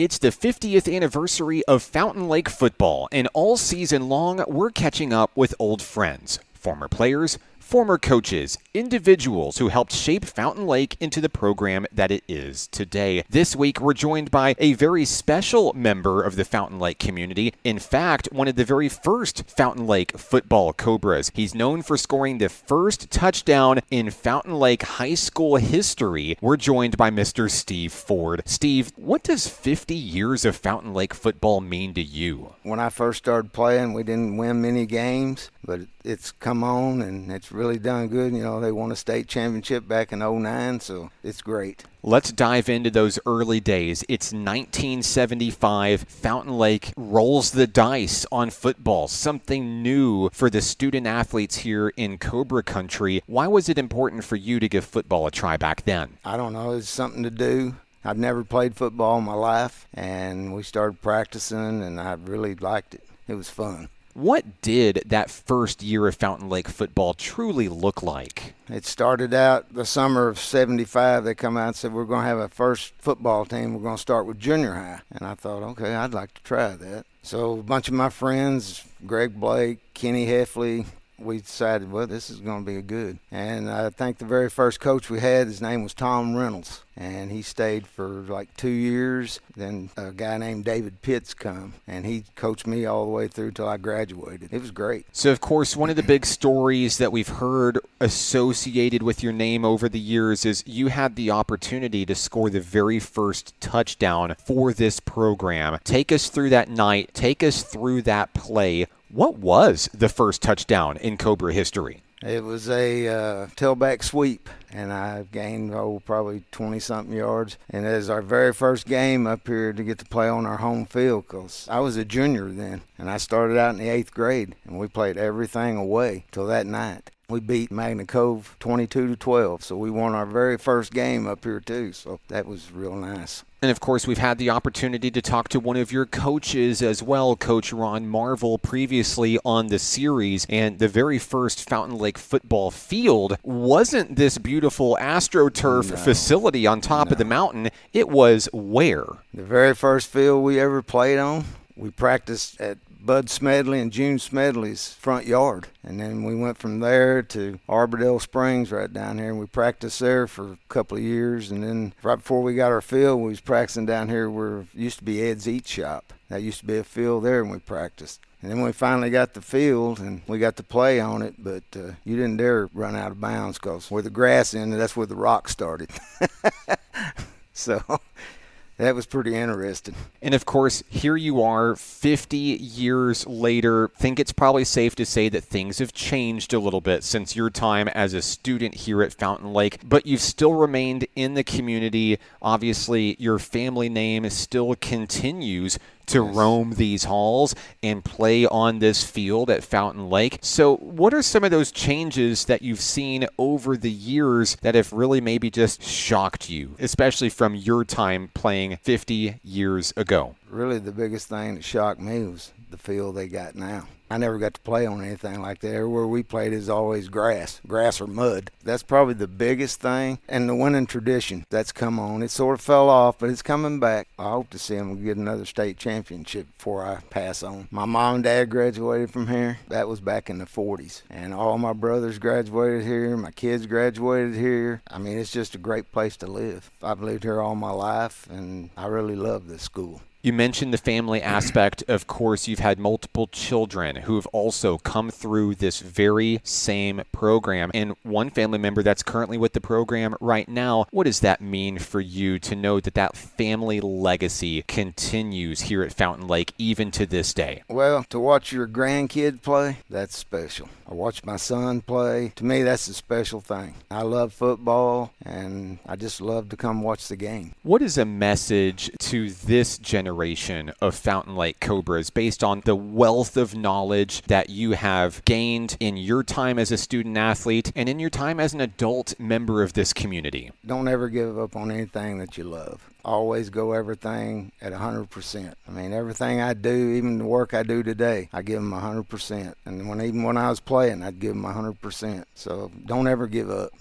It's the 50th anniversary of Fountain Lake football, and all season long, we're catching up with old friends, former players, former coaches, individuals who helped shape Fountain Lake into the program that it is today. This week, we're joined by a very special member of the Fountain Lake community. In fact, one of the very first Fountain Lake football Cobras. He's known for scoring the first touchdown in Fountain Lake high school history. We're joined by Mr. Steve Ford. Steve, what does 50 years of Fountain Lake football mean to you? When I first started playing, we didn't win many games, but it's come on and it's really done good. You know, they won a state championship back in '09, so it's great. Let's dive into those early days. It's 1975. Fountain Lake rolls the dice on football, something new for the student athletes here in Cobra country. Why was it important for you to give football a try back then? I don't know, it's something to do. I've never played football in my life, and we started practicing, and I really liked it. It was fun. What did that first year of Fountain Lake football truly look like? It started out the summer of '75. They come out and said, we're going to have a first football team. We're going to start with junior high. And I thought, okay, I'd like to try that. So a bunch of my friends, Greg Blake, Kenny Heffley, we decided, well, this is going to be good. And I think the very first coach we had, his name was Tom Reynolds, and he stayed for like 2 years. Then a guy named David Pitts come, and he coached me all the way through till I graduated. It was great. So, of course, one of the big stories that we've heard associated with your name over the years is you had the opportunity to score the very first touchdown for this program. Take us through that night. Take us through that play. What was the first touchdown in Cobra history? It was a tailback sweep, and I gained, probably 20-something yards. And it was our very first game up here to get to play on our home field, because I was a junior then, and I started out in the 8th grade, and we played everything away till that night. We beat Magna Cove 22-12, so we won our very first game up here too, so that was real nice. And, of course, we've had the opportunity to talk to one of your coaches as well, Coach Ron Marvel, previously on the series. And the very first Fountain Lake football field wasn't this beautiful AstroTurf facility on top of the mountain. It was where? The very first field we ever played on, we practiced at Bud Smedley and June Smedley's front yard. And then we went from there to Arbordale Springs right down here, and we practiced there for a couple of years. And then right before we got our field, we was practicing down here where it used to be Ed's Eat Shop. That used to be a field there, and we practiced. And then we finally got the field, and we got to play on it, but you didn't dare run out of bounds, because where the grass ended, that's where the rock started. So that was pretty interesting. And, of course, here you are 50 years later. Think it's probably safe to say that things have changed a little bit since your time as a student here at Fountain Lake, but you've still remained in the community. Obviously, your family name still continues to roam these halls and play on this field at Fountain Lake. So what are some of those changes that you've seen over the years that have really maybe just shocked you, especially from your time playing 50 years ago? Really, the biggest thing that shocked me was the field they got now. I never got to play on anything like that. Everywhere we played is always grass or mud. That's probably the biggest thing. And the winning tradition that's come on. It sort of fell off, but it's coming back. I hope to see them get another state championship before I pass on. My mom and dad graduated from here. That was back in the 40s. And all my brothers graduated here. My kids graduated here. I mean, it's just a great place to live. I've lived here all my life, and I really love this school. You mentioned the family aspect. Of course, you've had multiple children who have also come through this very same program. And one family member that's currently with the program right now, what does that mean for you to know that that family legacy continues here at Fountain Lake even to this day? Well, to watch your grandkid play, that's special. I watch my son play. To me, that's a special thing. I love football, and I just love to come watch the game. What is a message to this generation of Fountain Lake Cobras based on the wealth of knowledge that you have gained in your time as a student athlete and in your time as an adult member of this community? Don't ever give up on anything that you love. Always go everything at 100%. I mean, everything I do, even the work I do today, I give them 100%. And even when I was playing, I'd give them 100%. So don't ever give up.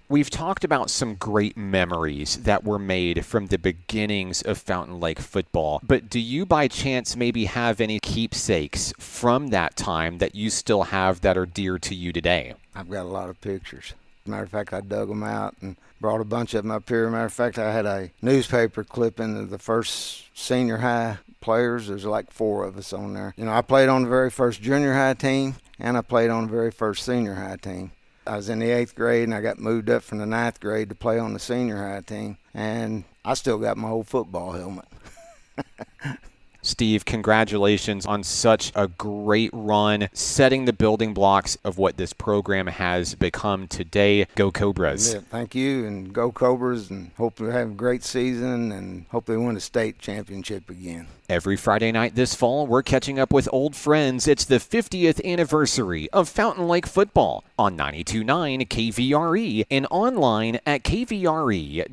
We've talked about some great memories that were made from the beginnings of Fountain Lake football, but do you by chance maybe have any keepsakes from that time that you still have that are dear to you today? I've got a lot of pictures. Matter of fact, I dug them out and brought a bunch of them up here. Matter of fact, I had a newspaper clipping of the first senior high players. There's like 4 of us on there. I played on the very first junior high team, and I played on the very first senior high team. I was in the 8th grade, and I got moved up from the 9th grade to play on the senior high team, and I still got my old football helmet. Steve, congratulations on such a great run, setting the building blocks of what this program has become today. Go Cobras. Yeah, thank you, and go Cobras, and hope we have a great season, and hope they win a state championship again. Every Friday night this fall, we're catching up with old friends. It's the 50th anniversary of Fountain Lake football on 92.9 KVRE and online at kvre.com.